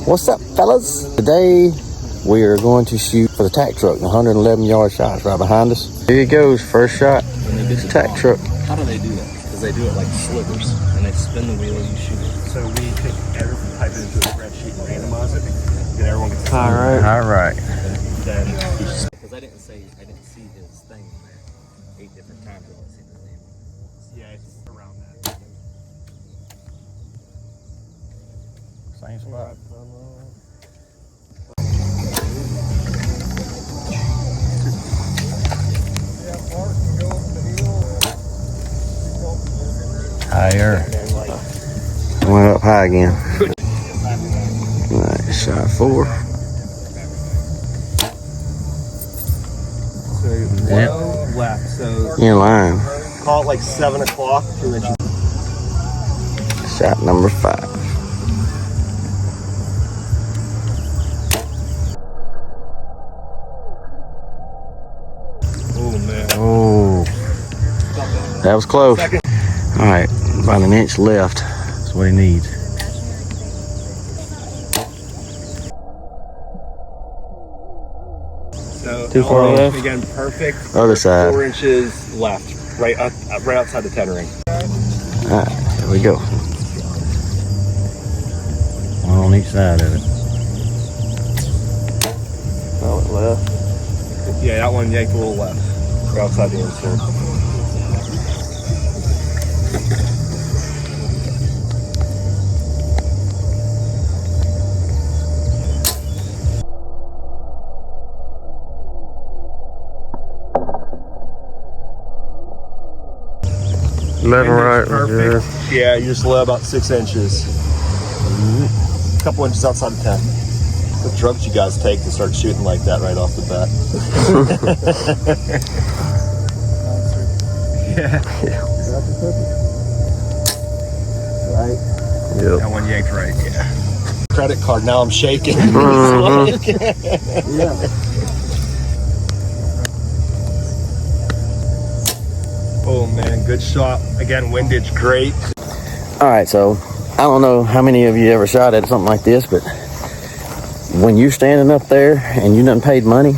What's up, fellas? Today we are going to shoot for the TAC truck. 111-yard shots right behind us. Here he goes, first shot. It's a TAC truck. How do they do that? Because they do it like slivers, and they spin the wheel and you shoot it. So we take everything, type it into a spreadsheet and randomize it. Then everyone gets All right. Then Because I didn't see his thing in there 8 different times. I didn't see his name. yeah, it's around that. Same spot. Higher. Went up high again. All right, shot 4. So Yep. low left. So In line. call it like 7 o'clock. 2 inches. Shot number 5. Oh man. Oh, that was close. Second. All right, about an inch left. That's what he needs. So Too far elevation left? again, perfect. Other side. 4 inches left, right outside the 10 ring. All right, here we go. One on each side of it. Oh, it left. Yeah, that one yanked a little left, right outside the insert. Left and right. Perfect. Yeah, you just low about 6 inches. A couple inches outside the 10. What drugs you guys take to start shooting like that right off the bat? Yeah. Right? Yep. That one yanked right, yeah. Credit card, now I'm shaking. Yeah. Oh man, good shot. Again, windage great. All right, so I don't know how many of you ever shot at something like this, but when you're standing up there and you done paid money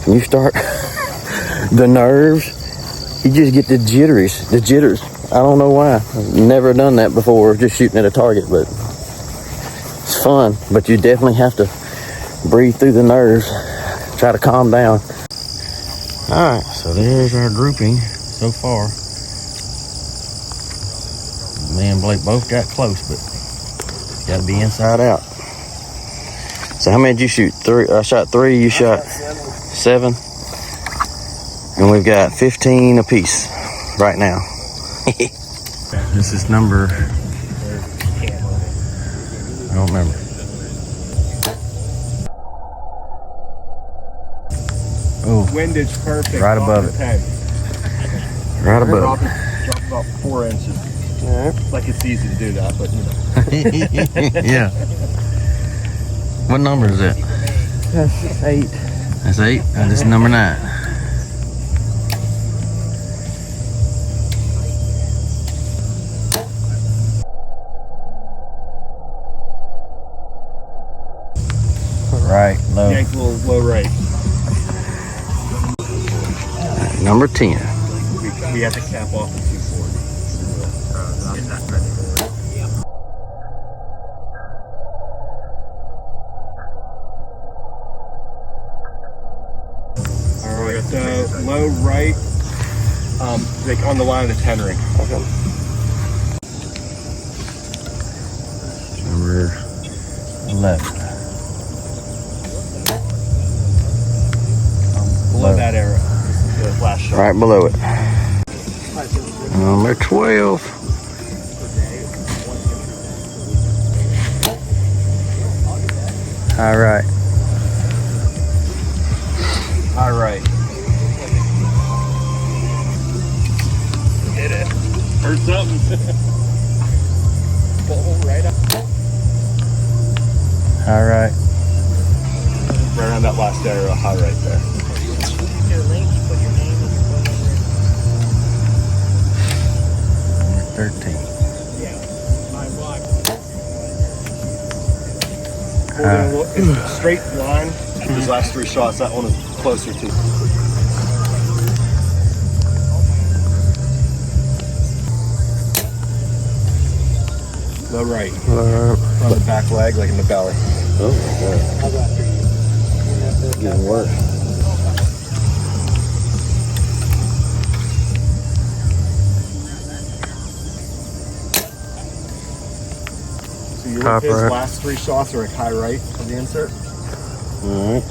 and you start the nerves, you just get the jitters. I don't know why. I've never done that before, just shooting at a target, but it's fun. But you definitely have to breathe through the nerves, try to calm down. All right, so there's our grouping so far. Me and Blake both got close, but gotta be inside out. So how many did you shoot? 3. I shot 3. You shot 7. And we've got 15 apiece right now. This is number, I don't remember. Oh, Windage perfect. Right above it. 10. right above. Drop about 4 inches. Like it's easy to do that, but you know. Yeah. What number is that? That's 8. That's 8, and this is number 9. Right, low. Yank a little low right. Number 10. We have to cap off the 240. Get that ready. Alright, so low right, like on the line of the 10 ring. Okay. Number 11. Below that arrow. The flash shot. Right below it. Number 12. All right. All right. Hit it. Heard something. Right up. All right. Right around that last arrow, high right there. Your link, you put your name and your phone number. Number 13. Yeah. My block. It's a straight line. These last 3 shots, that one is closer to. Low right. On the back leg, like in the belly. Oh my God. Getting worse. So you look, his last 3 shots are like high right of the insert. All right.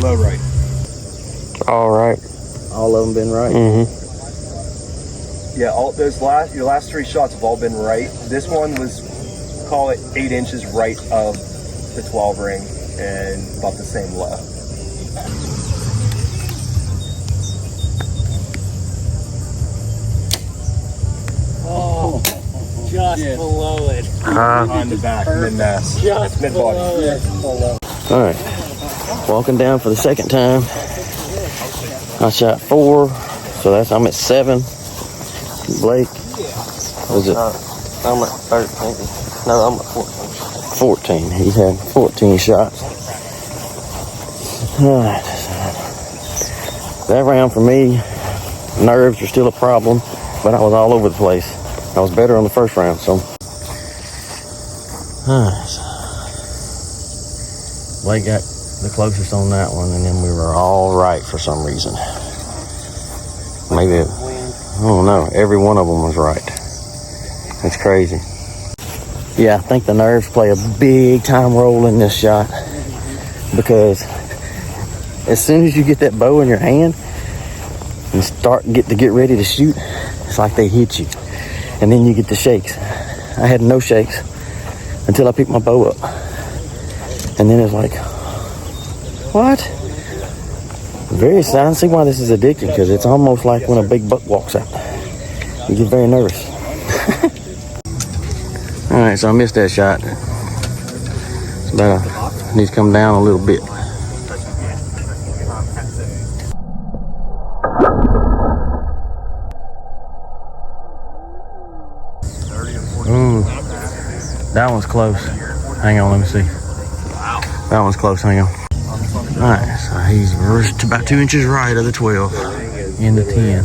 Low right. All right. All of them been right. Yeah, all those your last 3 shots have all been right. This one was, call it 8 inches right of the 12 ring and about the same low. Oh, just below it. On the back, mid-mass. Just mid-body. below it. All right. Walking down for the second time. I shot 4, so I'm at 7. Blake, what is it? I'm at 13. No, I'm at 14. 14. He's had 14 shots. All right. That round for me, nerves are still a problem, but I was all over the place. I was better on the first round, so. All right. Blake got the closest on that one, and then we were all right for some reason. Maybe, I don't know, every one of them was right. That's crazy. Yeah, I think the nerves play a big time role in this shot, because as soon as you get that bow in your hand and get ready to shoot, it's like they hit you, and then you get the shakes. I had no shakes until I picked my bow up, and then it's like, what? Very sad. I don't see why this is addicting, because it's almost like when a big buck walks out. You get very nervous. All right, so I missed that shot. It's about needs to come down a little bit. That one's close. Hang on, let me see. That one's close. Hang on. All right, so he's about 2 inches right of the 12 in the 10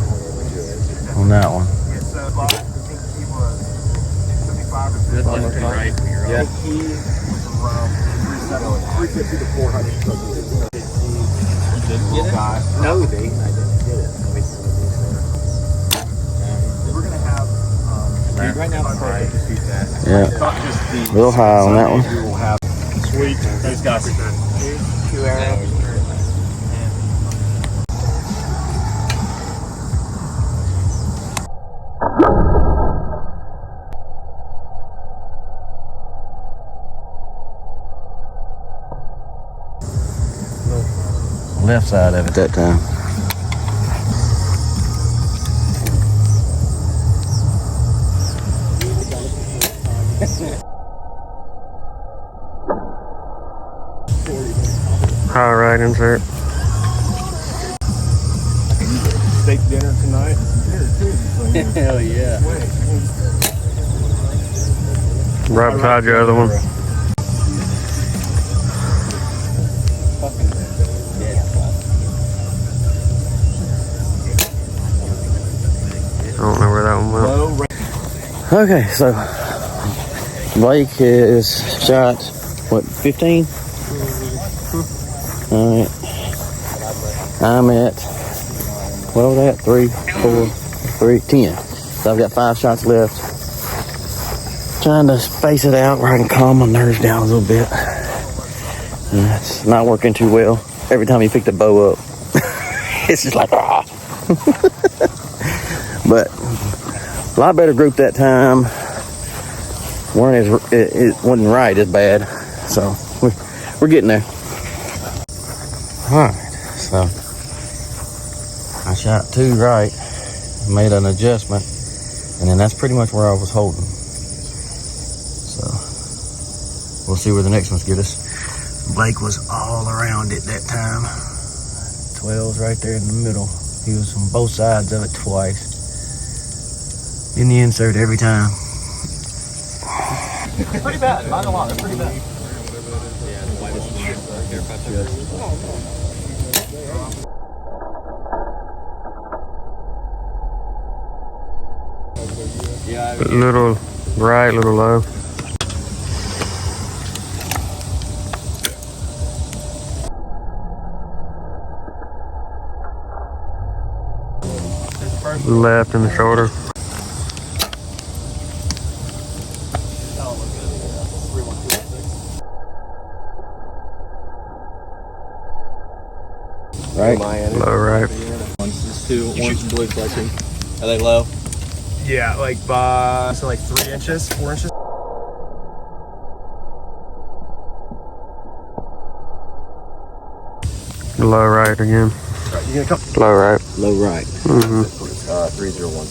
on that one. Good left and right. Yeah. He was around 350 to 400. No, I didn't get it. We're going to have Right now, I'm trying to shoot that. Yeah, a little high on that one. We will have sweet. These guys. 2 arrows. Left side of it that time. All right, insert. Steak dinner tonight. Hell yeah. Right beside your other one. I don't know where that one went. Okay, so Blake is shot, what, 15? All right. I'm at, what was that? 3, 4, 3, 10. So I've got 5 shots left. Trying to space it out where I can calm my nerves down a little bit. And it's not working too well. Every time you pick the bow up, it's just like, ah. But a lot better group that time. It wasn't right as bad. So we're getting there. All right, so I shot 2 right, made an adjustment, and then that's pretty much where I was holding. So we'll see where the next ones get us. Blake was all around it that time. 12's right there in the middle. He was on both sides of it twice. In the insert every time. Pretty bad, not gonna lie, they're pretty bad. Yeah, the whitest haircut ever. Yeah, Little right, little low. Left in the shoulder. Right? Low right. There's two orange and blue flexing. Are they low? Yeah, like so like 3 inches, 4 inches. Low right again. Right, you gonna come? Low right. Low right. 3012.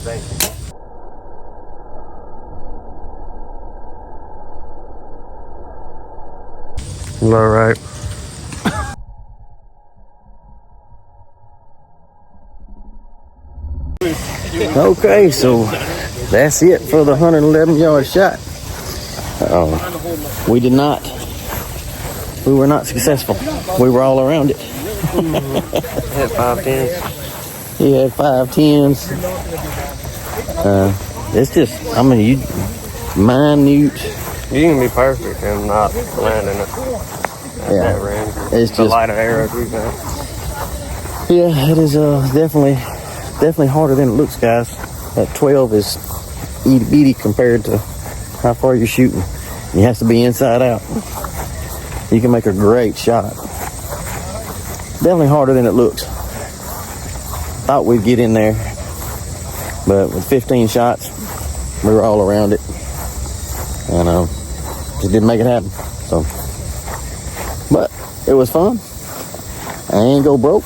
Thank you. Low right. Okay, so that's it for the 111 yard shot. We were not successful. We were all around it. Had 5 10s. He had 5 10s. It's just, I mean, you minute. You can be perfect and not land in it. Yeah, That range. it's The just, light of arrows we've got. yeah, it is definitely harder than it looks, guys. That 12 is itty bitty compared to how far you're shooting. You have to be inside out. You can make a great shot. Definitely harder than it looks. Thought we'd get in there, but with 15 shots, we were all around it, and just didn't make it happen. So, but it was fun. I ain't go broke.